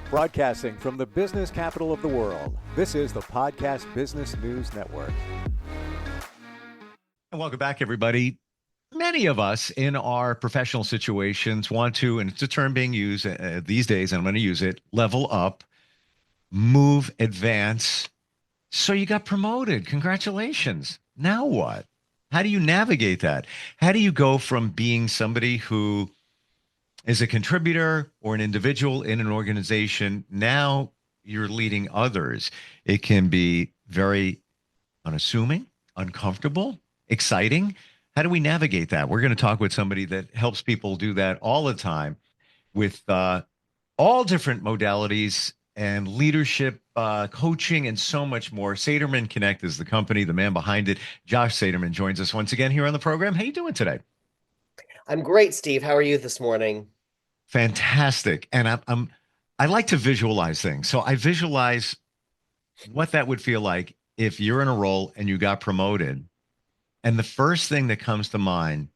Broadcasting from the business capital of the world, this is the Podcast Business News Network. And welcome back, everybody. Many of us in our professional situations want to, and it's a term being used these days, and I'm going to use it, level up, move, advance. So you got promoted. Congratulations. Now what? How do you navigate that? How do you go from being somebody who is a contributor or an individual in an organization? Now you're leading others. It can be very unassuming, uncomfortable, exciting. How do we navigate that? We're going to talk with somebody that helps people do that all the time with all different modalities and leadership, coaching, and so much more. Saterman Connect is the company, the man behind it. Josh Saterman joins us once again here on the program. How you doing today? I'm great, Steve. How are you this morning? Fantastic. And I like to visualize things. So I visualize what that would feel like if you're in a role and you got promoted. And the first thing that comes to mind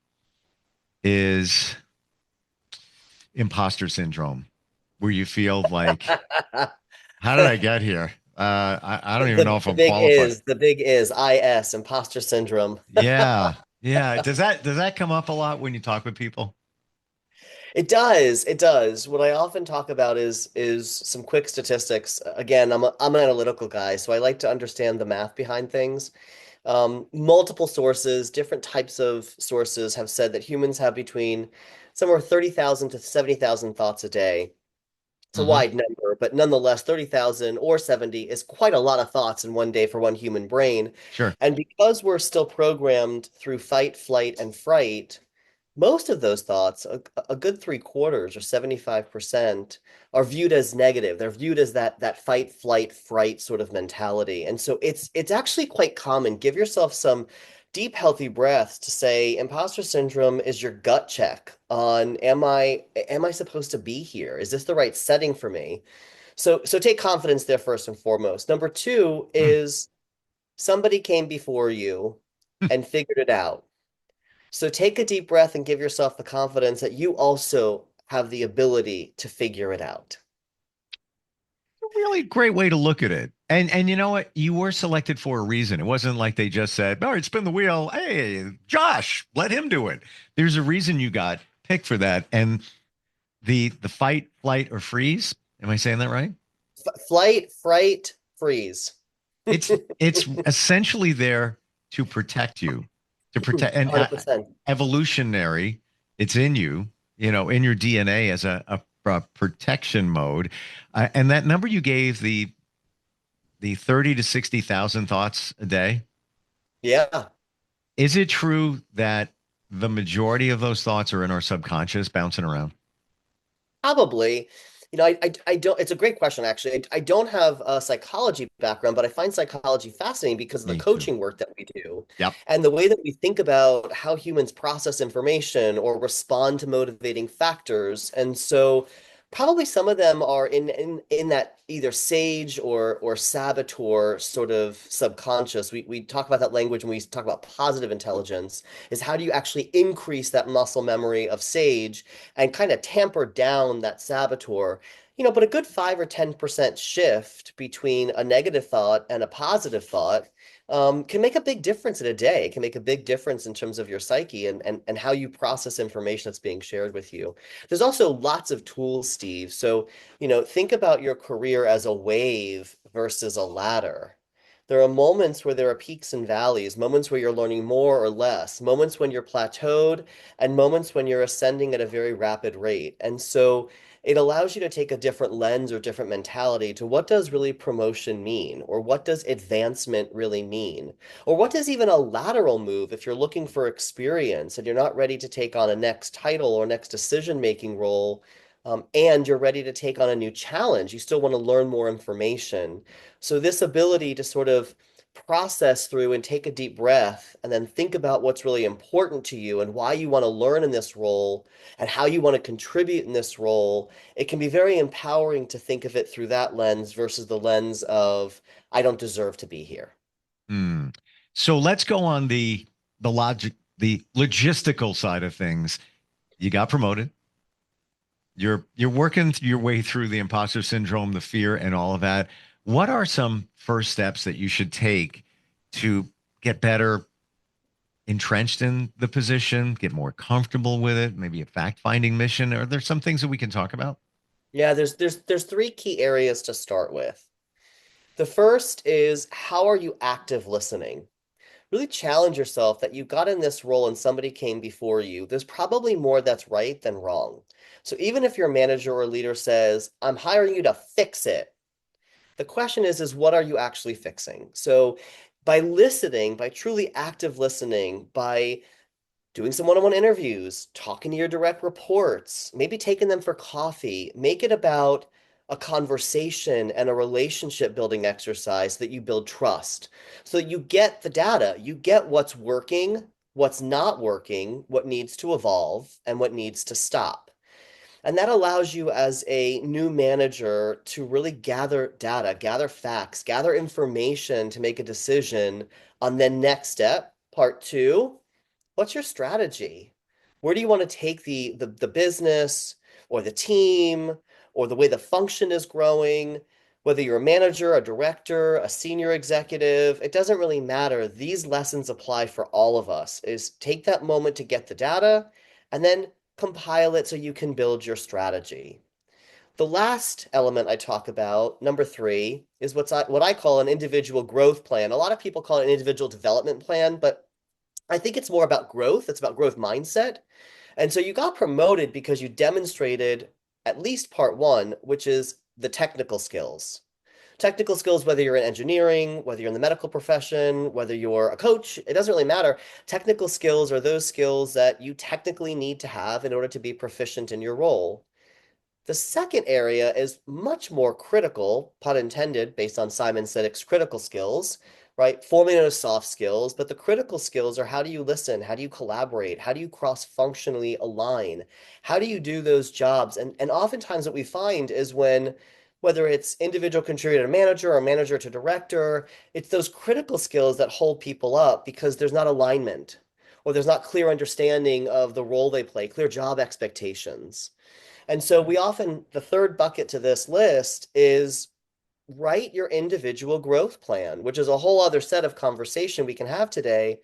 is imposter syndrome, where you feel like, how did I get here? I don't even know if I'm qualified. The big is IS, imposter syndrome. Yeah. Yeah. Does that come up a lot when you talk with people? It does. It does. What I often talk about is some quick statistics. Again, I'm an analytical guy, so I like to understand the math behind things. Multiple sources, different types of sources have said that humans have between somewhere 30,000 to 70,000 thoughts a day. It's a Hmm. wide number, but nonetheless, 30,000 or 70 is quite a lot of thoughts in one day for one human brain. Sure. And because we're still programmed through fight, flight, and fright, most of those thoughts, a good three-quarters or 75%, are viewed as negative. They're viewed as that fight, flight, fright sort of mentality. And so it's actually quite common. Give yourself some deep, healthy breaths to say imposter syndrome is your gut check on am I supposed to be here? Is this the right setting for me? So take confidence there first and foremost. Number two Hmm. is somebody came before you and figured it out. So take a deep breath and give yourself the confidence that you also have the ability to figure it out. Really great way to look at it. And you know what? You were selected for a reason. It wasn't like they just said, all right, spin the wheel. Hey, Josh, let him do it. There's a reason you got picked for that. And the fight, flight, or freeze. Am I saying that right? Flight, fright, freeze. It's essentially there to protect you, to protect and 100%. evolutionary. It's in you, in your DNA as a protection mode. And that number you gave, the 30 to 60,000 thoughts a day, Yeah, is it true that the majority of those thoughts are in our subconscious bouncing around? probably. I don't, it's a great question, actually. I don't have a psychology background, but I find psychology fascinating because of the Me too. coaching work that we do Yep. and the way that we think about how humans process information or respond to motivating factors. And so probably some of them are in that either sage or saboteur sort of subconscious. We talk about that language when we talk about positive intelligence, is how do you actually increase that muscle memory of sage and kind of tamper down that saboteur. But a good 5 or 10% shift between a negative thought and a positive thought can make a big difference in a day. It can make a big difference in terms of your psyche and how you process information that's being shared with you. There's also lots of tools, Steve. So, think about your career as a wave versus a ladder. There are moments where there are peaks and valleys, moments where you're learning more or less, moments when you're plateaued, and moments when you're ascending at a very rapid rate. And so it allows you to take a different lens or different mentality to what does really promotion mean, or what does advancement really mean, or what does even a lateral move if you're looking for experience and you're not ready to take on a next title or next decision-making role, and you're ready to take on a new challenge. You still want to learn more information. So this ability to sort of process through and take a deep breath and then think about what's really important to you and why you want to learn in this role and how you want to contribute in this role, it can be very empowering to think of it through that lens versus the lens of, I don't deserve to be here. Hmm. So let's go on the logistical side of things. You got promoted. you're working your way through the imposter syndrome, the fear, and all of that. What are some first steps that you should take to get better entrenched in the position, get more comfortable with it, maybe a fact-finding mission? Are there some things that we can talk about? Yeah, there's three key areas to start with. The first is how are you active listening? Really challenge yourself that you got in this role and somebody came before you. There's probably more that's right than wrong. So even if your manager or leader says, I'm hiring you to fix it, the question is what are you actually fixing? So by listening, by truly active listening, by doing some one-on-one interviews, talking to your direct reports, maybe taking them for coffee, make it about a conversation and a relationship building exercise that you build trust so that you get the data, you get what's working, what's not working, what needs to evolve, and what needs to stop. And that allows you as a new manager to really gather data, gather facts, gather information to make a decision on the next step. Part two, what's your strategy? Where do you want to take the business or the team or the way the function is growing? Whether you're a manager, a director, a senior executive, it doesn't really matter. These lessons apply for all of us. Is take that moment to get the data and then compile it so you can build your strategy. The last element I talk about, number three, is what I call an individual growth plan. A lot of people call it an individual development plan, but I think it's more about growth. It's about growth mindset. And so you got promoted because you demonstrated at least part one, which is the technical skills. Technical skills, whether you're in engineering, whether you're in the medical profession, whether you're a coach, it doesn't really matter. Technical skills are those skills that you technically need to have in order to be proficient in your role. The second area is much more critical, pun intended, based on Simon Sinek's critical skills, right? Formerly known as soft skills, but the critical skills are how do you listen? How do you collaborate? How do you cross-functionally align? How do you do those jobs? And oftentimes what we find is when, whether it's individual contributor to manager or manager to director, it's those critical skills that hold people up because there's not alignment or there's not clear understanding of the role they play, clear job expectations. And so we often, the third bucket to this list is write your individual growth plan, which is a whole other set of conversation we can have today,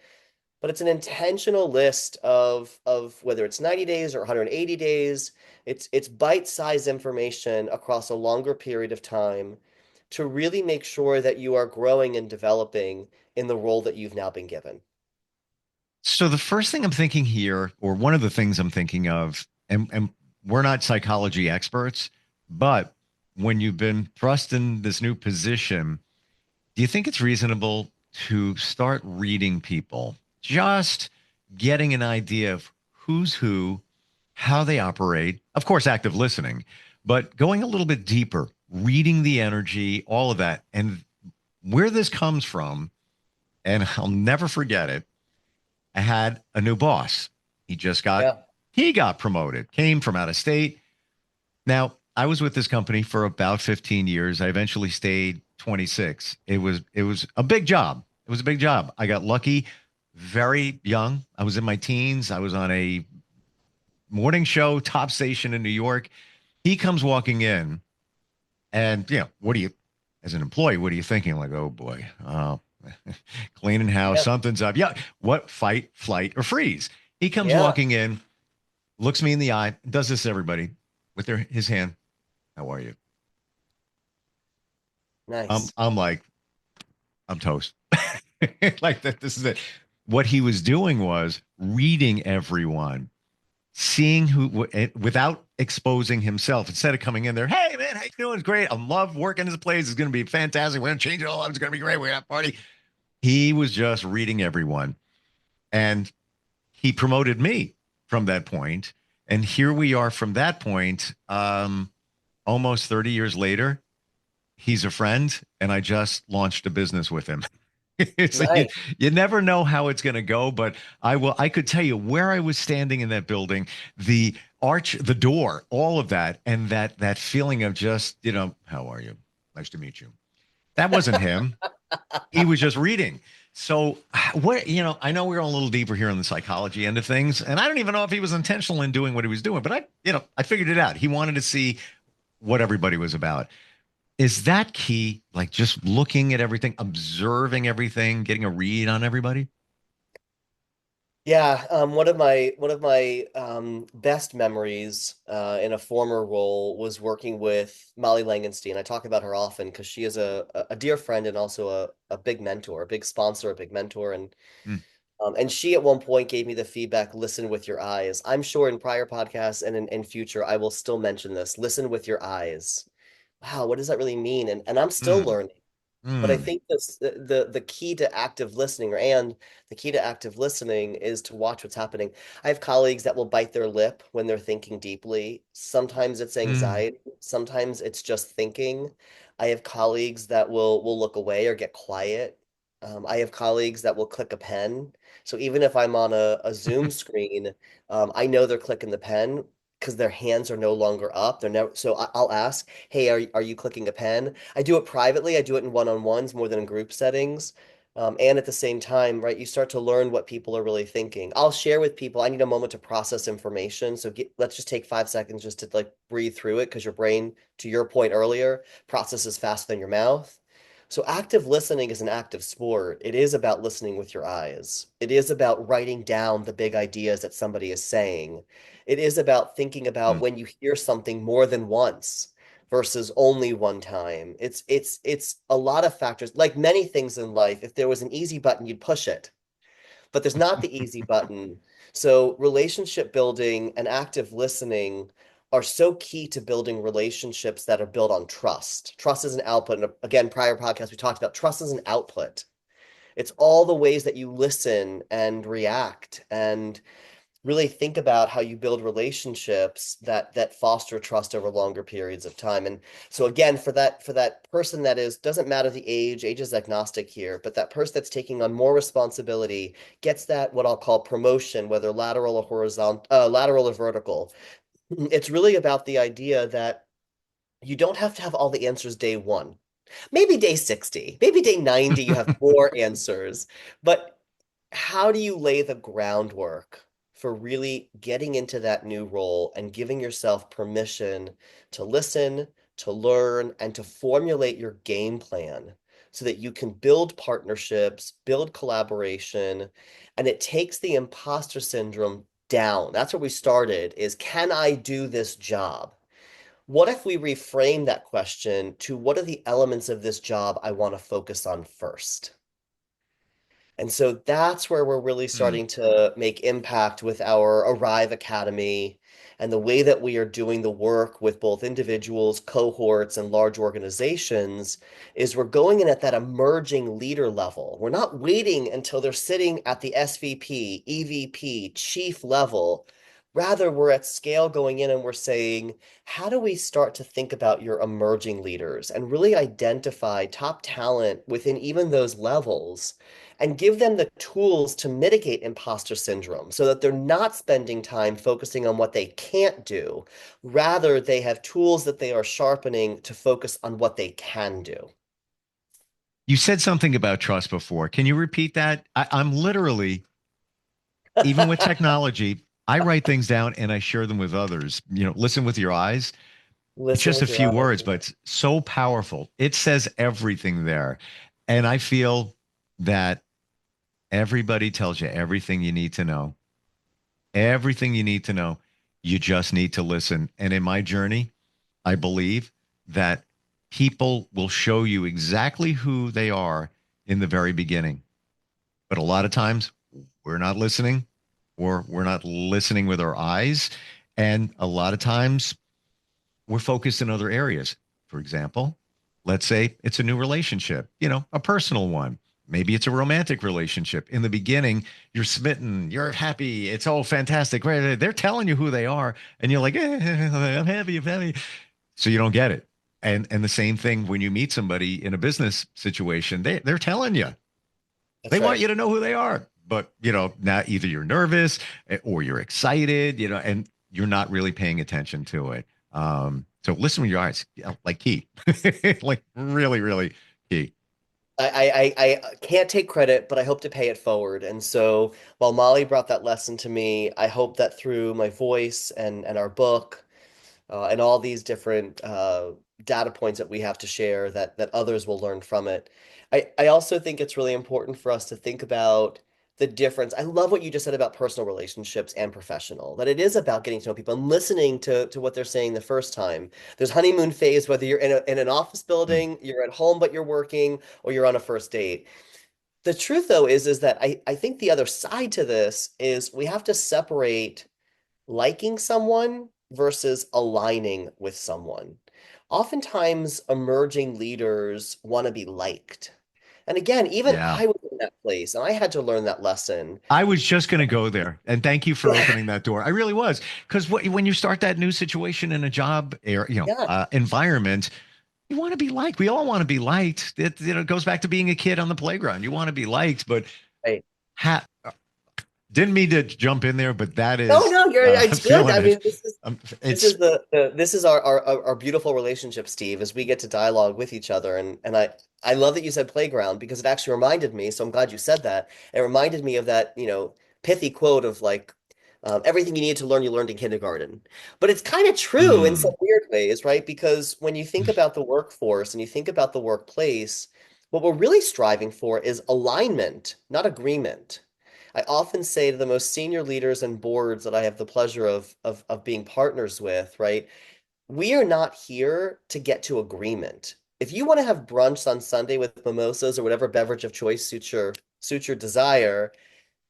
but it's an intentional list of whether it's 90 days or 180 days. It's bite-sized information across a longer period of time to really make sure that you are growing and developing in the role that you've now been given. So the first thing I'm thinking here, or one of the things I'm thinking of, and we're not psychology experts, but when you've been thrust in this new position, do you think it's reasonable to start reading people, just getting an idea of who's who, how they operate? Of course, active listening, but going a little bit deeper, reading the energy, all of that, and where this comes from. And I'll never forget it. I had a new boss. He just got Yeah. he got promoted, came from out of state. Now, I was with this company for about 15 years. I eventually stayed 26. It was a big job. It was a big job. I got lucky very young. I was in my teens. I was on a morning show, top station in New York. He comes walking in and, what do you, as an employee, what are you thinking? Like, oh boy, cleaning house, Yeah. something's up. Yeah. What? Fight, flight, or freeze. He comes Yeah. walking in, looks me in the eye, does this to everybody with his hand. How are you? I'm Nice. I'm like, I'm toast. Like that. This is it. What he was doing was reading everyone, seeing without exposing himself. Instead of coming in there, hey man, how you doing? Great. I love working this place. It's going to be fantastic. We're going to change it all. It's going to be great. We're going to have a party. He was just reading everyone, and he promoted me from that point. And here we are from that point, almost 30 years later. He's a friend, and I just launched a business with him. So Nice. you never know how it's going to go, but I could tell you where I was standing in that building, the arch, the door, all of that, and that feeling of just, how are you? Nice to meet you. That wasn't him. He was just reading. So, what, I know we're a little deeper here on the psychology end of things, and I don't even know if he was intentional in doing what he was doing, but I figured it out. He wanted to see what everybody was about. Is that key? Like just looking at everything, observing everything, getting a read on everybody? Yeah, one of my best memories in a former role was working with Molly Langenstein. I talk about her often because she is a dear friend and also a big mentor, a big sponsor, a big mentor, Mm, and she at one point gave me the feedback, listen with your eyes. I'm sure in prior podcasts and in future I will still mention this. Listen with your eyes. Wow, what does that really mean? And I'm still mm, learning. But I mm, think this the key to active listening, and the key to active listening is to watch what's happening. I have colleagues that will bite their lip when they're thinking deeply. Sometimes it's mm. anxiety, sometimes it's just thinking. I have colleagues that will look away or get quiet. I have colleagues that will click a pen. So even if I'm on a Zoom screen, I know they're clicking the pen because their hands are no longer up. They're never, so I'll ask, "Hey, are you clicking a pen?" I do it privately. I do it in one-on-ones more than in group settings. And at the same time, right, you start to learn what people are really thinking. I'll share with people, I need a moment to process information. So let's just take 5 seconds just to like breathe through it because your brain, to your point earlier, processes faster than your mouth. So active listening is an active sport. It is about listening with your eyes. It is about writing down the big ideas that somebody is saying. It is about thinking about Mm. when you hear something more than once versus only one time. It's a lot of factors. Like many things in life, if there was an easy button, you'd push it. But there's not the easy button. So relationship building and active listening are so key to building relationships that are built on trust. Trust is an output. And again, prior podcasts, we talked about trust is an output. It's all the ways that you listen and react and really think about how you build relationships that foster trust over longer periods of time. And so again, for that person that is, doesn't matter the age is agnostic here, but that person that's taking on more responsibility gets that what I'll call promotion, whether lateral or horizontal, lateral or vertical. It's really about the idea that you don't have to have all the answers day one. Maybe day 60, maybe day 90, you have more answers. But how do you lay the groundwork for really getting into that new role and giving yourself permission to listen, to learn, and to formulate your game plan so that you can build partnerships, build collaboration, and it takes the imposter syndrome down. That's where we started is, can I do this job? What if we reframe that question to what are the elements of this job I want to focus on first? And so that's where we're really Mm. starting to make impact with our Arrive Academy and the way that we are doing the work with both individuals, cohorts, and large organizations is we're going in at that emerging leader level. We're not waiting until they're sitting at the SVP, EVP, chief level. Rather, we're at scale going in and we're saying, how do we start to think about your emerging leaders and really identify top talent within even those levels? And give them the tools to mitigate imposter syndrome so that they're not spending time focusing on what they can't do. Rather, they have tools that they are sharpening to focus on what they can do. You said something about trust before. Can you repeat that? I'm literally, even with technology, I write things down and I share them with others. Listen with your eyes. It's Listen just a with your few eyes. words, but it's so powerful. It says everything there. And I feel that everybody tells you everything you need to know. Everything you need to know. You just need to listen. And in my journey, I believe that people will show you exactly who they are in the very beginning. But a lot of times we're not listening or we're not listening with our eyes. And a lot of times we're focused in other areas. For example, let's say it's a new relationship, a personal one. Maybe it's a romantic relationship. In the beginning, you're smitten, you're happy, it's all fantastic. Right? They're telling you who they are, and you're like, I'm happy, I'm happy. So you don't get it. And the same thing when you meet somebody in a business situation, they're telling you. They That's want right. you to know who they are. But, now either you're nervous or you're excited, and you're not really paying attention to it. So listen with your eyes, like key, like really, really key. I can't take credit, but I hope to pay it forward. And so while Molly brought that lesson to me, I hope that through my voice and our book, and all these different data points that we have to share that others will learn from it. I also think it's really important for us to think about the difference. I love what you just said about personal relationships and professional, that it is about getting to know people and listening to what they're saying the first time. There's honeymoon phase, whether you're in an office Mm. building, you're at home but you're working, or you're on a first date. The truth though is that I think the other side to this is we have to separate liking someone versus aligning with someone. Oftentimes, emerging leaders want to be liked. And again, even Yeah. I was in that place and I had to learn that lesson. I was just going to go there, and thank you for opening that door. I really was, because when you start that new situation in a job Yeah, environment, you want to be liked. We all want to be liked. It goes back to being a kid on the playground. You want to be liked, but right. ha didn't mean to jump in there, but that No, is no, it's good. feeling I it. mean, this It's is this is our beautiful relationship, Steve, as we get to dialogue with each other. And I love that you said playground because it actually reminded me, so I'm glad you said that. It reminded me of that, pithy quote of like everything you need to learn, you learned in kindergarten. But it's kind of true in some mm, weird ways, right? Because when you think about the workforce and you think about the workplace, what we're really striving for is alignment, not agreement. I often say to the most senior leaders and boards that I have the pleasure of being partners with, right? We are not here to get to agreement. If you want to have brunch on Sunday with mimosas or whatever beverage of choice suits your desire,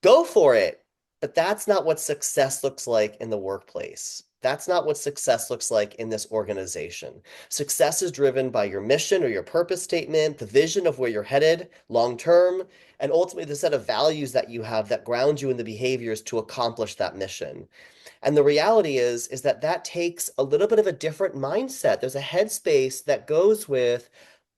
go for it. But that's not what success looks like in the workplace. That's not what success looks like in this organization. Success is driven by your mission or your purpose statement, the vision of where you're headed long term, and ultimately the set of values that you have that ground you in the behaviors to accomplish that mission. And the reality is that that takes a little bit of a different mindset. There's a headspace that goes with,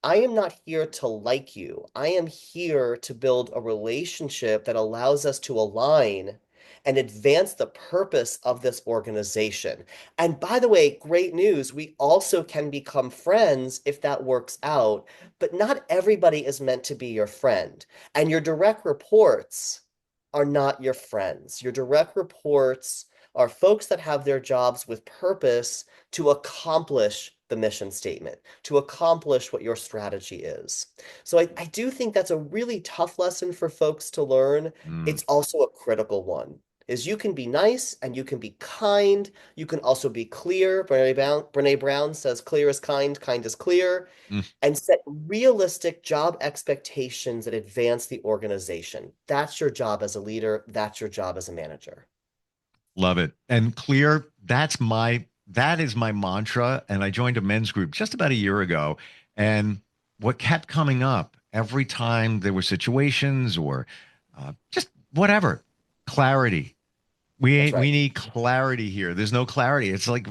I am not here to like you. I am here to build a relationship that allows us to align and advance the purpose of this organization. And by the way, great news, we also can become friends if that works out, but not everybody is meant to be your friend. And your direct reports are not your friends. Your direct reports are folks that have their jobs with purpose to accomplish the mission statement, to accomplish what your strategy is. So I do think that's a really tough lesson for folks to learn. mm, It's also a critical one. Is you can be nice and you can be kind. You can also be clear. Brene Brown says clear is kind, kind is clear, mm, and set realistic job expectations that advance the organization. That's your job as a leader. That's your job as a manager. love it. And clear, that is my mantra. And I joined a men's group just about a year ago. And what kept coming up every time there were situations or just whatever, clarity. That's We right. need clarity here. There's no clarity. It's like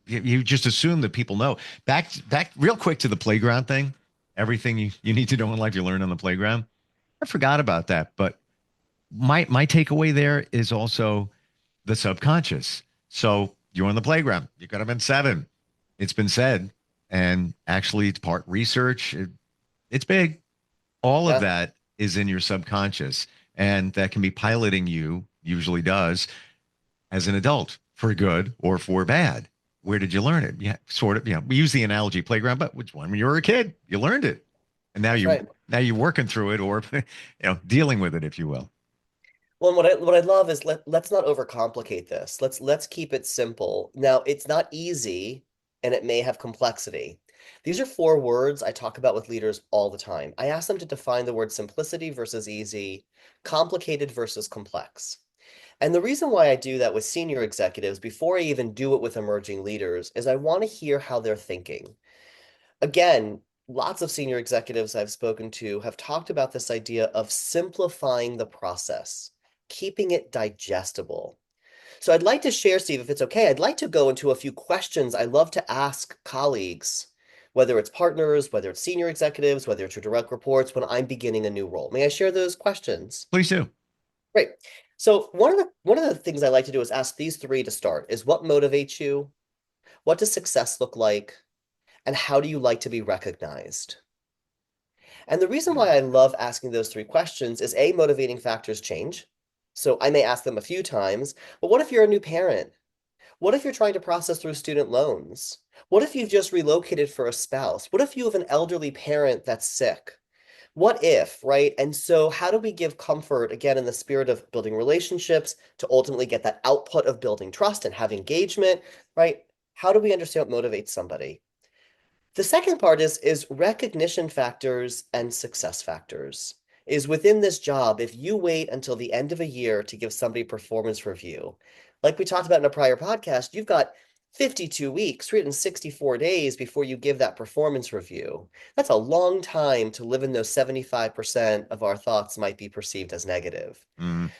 you just assume that people know. Back real quick to the playground thing. Everything you need to know in life you learn on the playground. I forgot about that. But my takeaway there is also the subconscious. So you're on the playground. You could have been seven. It's been said. And actually, it's part research. It's big. All of Yeah, that is in your subconscious. And that can be piloting you, usually does, as an adult for good or for bad. Where did you learn it? Yeah, sort of. We use the analogy playground, but which one? When you were a kid, you learned it. And that's right. now you're working through it or dealing with it, if you will. Well, and what I love is let's not overcomplicate this. Let's keep it simple. Now, it's not easy and it may have complexity. These are four words I talk about with leaders all the time. I ask them to define the word simplicity versus easy, complicated versus complex. And the reason why I do that with senior executives before I even do it with emerging leaders is I want to hear how they're thinking. Again, lots of senior executives I've spoken to have talked about this idea of simplifying the process, keeping it digestible. So I'd like to share, Steve, if it's okay, I'd like to go into a few questions I love to ask colleagues, whether it's partners, whether it's senior executives, whether it's your direct reports, when I'm beginning a new role. May I share those questions? Please do. Great. So one of the things I like to do is ask these three to start is what motivates you? What does success look like? And how do you like to be recognized? And the reason why I love asking those three questions is A, motivating factors change. So I may ask them a few times, but what if you're a new parent? What if you're trying to process through student loans? What if you've just relocated for a spouse? What if you have an elderly parent that's sick? What if, right? And so, how do we give comfort, again, in the spirit of building relationships to ultimately get that output of building trust and have engagement, right? How do we understand what motivates somebody? The second part is recognition factors and success factors. Is within this job, if you wait until the end of a year to give somebody performance review, like we talked about in a prior podcast, you've got 52 weeks, 364 days before you give that performance review. That's a long time to live in those 75% of our thoughts might be perceived as negative. Mm.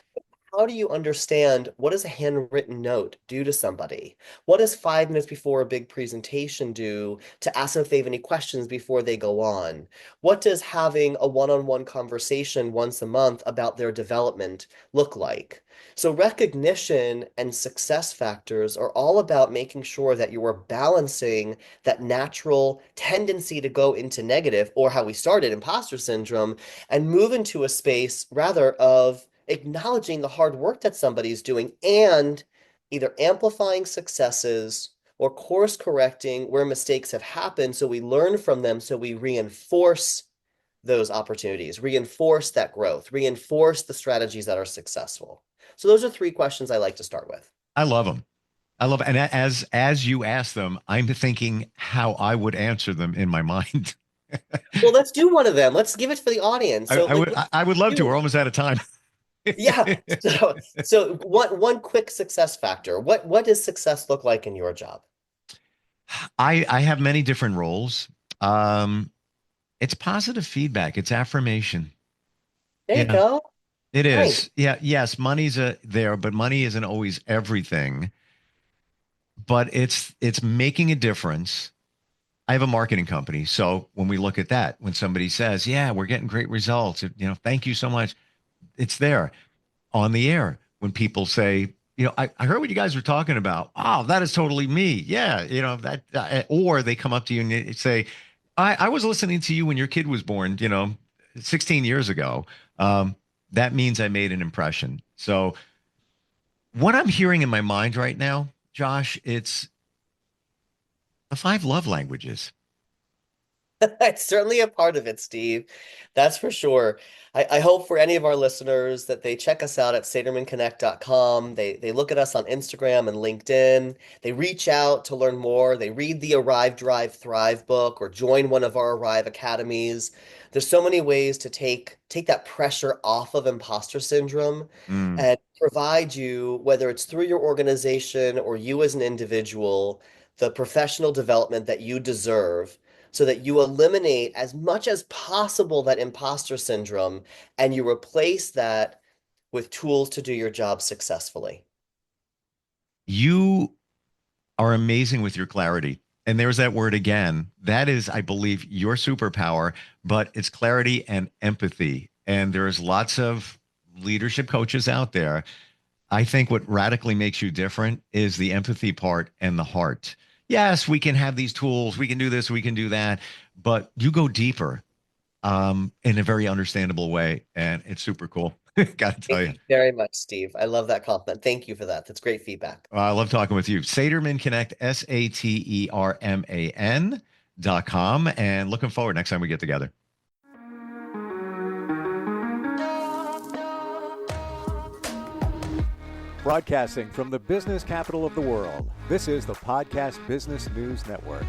How do you understand what does a handwritten note do to somebody? What does 5 minutes before a big presentation do to ask them if they have any questions before they go on? What does having a one-on-one conversation once a month about their development look like? So recognition and success factors are all about making sure that you are balancing that natural tendency to go into negative, or how we started, imposter syndrome, and move into a space rather of acknowledging the hard work that somebody's doing and either amplifying successes or course correcting where mistakes have happened so we learn from them, so we reinforce those opportunities, reinforce that growth, reinforce the strategies that are successful. So those are three questions I like to start with. I love them. I love, and as you ask them, I'm thinking how I would answer them in my mind. Well, let's do one of them. Let's give it for the audience. So like I would love to. do We're almost out of time. yeah. So one quick success factor. What does success look like in your job? I have many different roles. Um, it's positive feedback. It's affirmation. There you Yeah, go. it Nice. is. Yeah, yes, money's there, but money isn't always everything. But it's making a difference. I have a marketing company, so when we look at that, when somebody says, "Yeah, we're getting great results," thank you so much. It's there on the air when people say, I heard what you guys were talking about. Oh, that is totally me. Yeah, that, or they come up to you and they say, I was listening to you when your kid was born, 16 years ago. Um, that means I made an impression. So what I'm hearing in my mind right now, Josh, it's the five love languages. It's certainly a part of it, Steve. That's for sure. I hope for any of our listeners that they check us out at satermanconnect.com. They look at us on Instagram and LinkedIn. They reach out to learn more. They read the Arrive, Drive, Thrive book or join one of our Arrive academies. There's so many ways to take that pressure off of imposter syndrome Mm. and provide you, whether it's through your organization or you as an individual, the professional development that you deserve so that you eliminate as much as possible that imposter syndrome and you replace that with tools to do your job successfully. You are amazing with your clarity. And there's that word again. That is, I believe, your superpower, but it's clarity and empathy. And there's lots of leadership coaches out there. I think what radically makes you different is the empathy part and the heart. Yes, we can have these tools, we can do this, we can do that, but you go deeper in a very understandable way. And it's super cool. Got to tell Thank you. you very much, Steve. I love that compliment. Thank you for that. That's great feedback. I love talking with you. Saterman Connect, SATERMAN.com. And looking forward next time we get together. Broadcasting from the business capital of the world, this is the Podcast Business News Network.